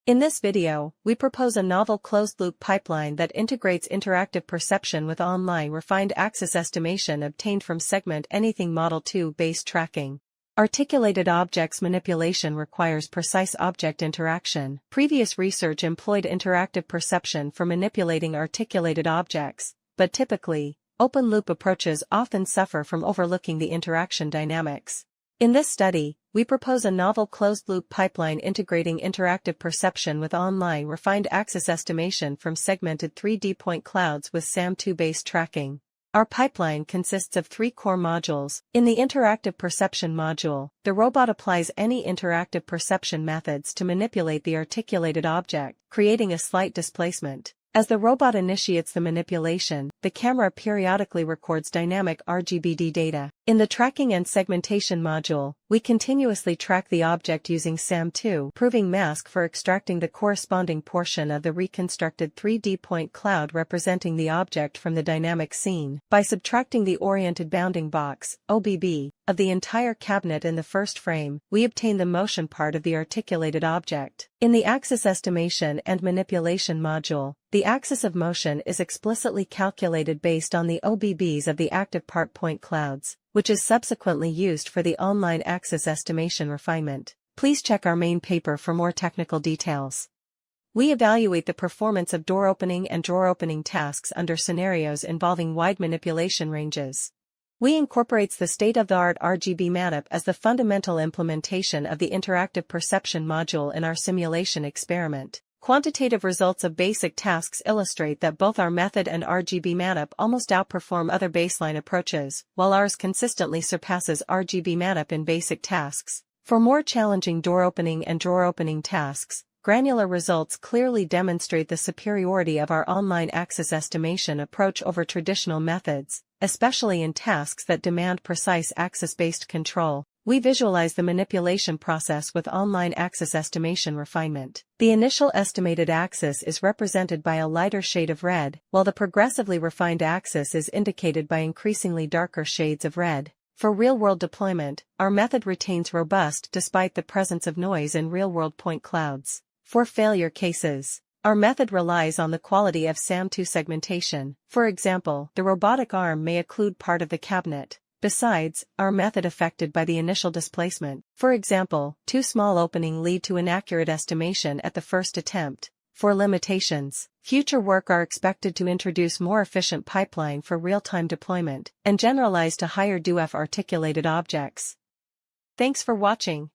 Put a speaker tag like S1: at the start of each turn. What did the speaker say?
S1: In this video, we propose a novel closed-loop pipeline that integrates interactive perception with online refined axis estimation obtained from segment anything Model 2-based tracking. Articulated objects manipulation requires precise object interaction. Previous research employed interactive perception for manipulating articulated objects, but typically, open-loop approaches often suffer from overlooking the interaction dynamics. In this study, we propose a novel closed-loop pipeline integrating interactive perception with online refined axis estimation from segmented 3D point clouds with SAM2-based tracking. Our pipeline consists of 3 core modules. In the interactive perception module, the robot applies any interactive perception methods to manipulate the articulated object, creating a slight displacement. As the robot initiates the manipulation, the camera periodically records dynamic RGBD data. In the tracking and segmentation module, we continuously track the object using SAM2, proving mask for extracting the corresponding portion of the reconstructed 3D point cloud representing the object from the dynamic scene. By subtracting the oriented bounding box, OBB, of the entire cabinet in the first frame, we obtain the motion part of the articulated object. In the axis estimation and manipulation module, the axis of motion is explicitly calculated based on the OBBs of the active part point clouds, which is subsequently used for the online axis estimation refinement. Please check our main paper for more technical details. We evaluate the performance of door opening and drawer opening tasks under scenarios involving wide manipulation ranges. We incorporates the state-of-the-art RGB matchup as the fundamental implementation of the interactive perception module in our simulation experiment. Quantitative results of basic tasks illustrate that both our method and RGB matchup almost outperform other baseline approaches, while ours consistently surpasses RGB matchup in basic tasks. For more challenging door opening and drawer opening tasks, granular results clearly demonstrate the superiority of our online axis estimation approach over traditional methods, especially in tasks that demand precise axis-based control. We visualize the manipulation process with online axis estimation refinement. The initial estimated axis is represented by a lighter shade of red, while the progressively refined axis is indicated by increasingly darker shades of red. For real-world deployment, our method retains robust despite the presence of noise in real-world point clouds. For failure cases, our method relies on the quality of SAM2 segmentation. For example, the robotic arm may occlude part of the cabinet. Besides, our method affected by the initial displacement. For example, too small opening lead to inaccurate estimation at the first attempt. For limitations, future work are expected to introduce more efficient pipeline for real-time deployment, and generalize to higher DUF articulated objects. Thanks for watching.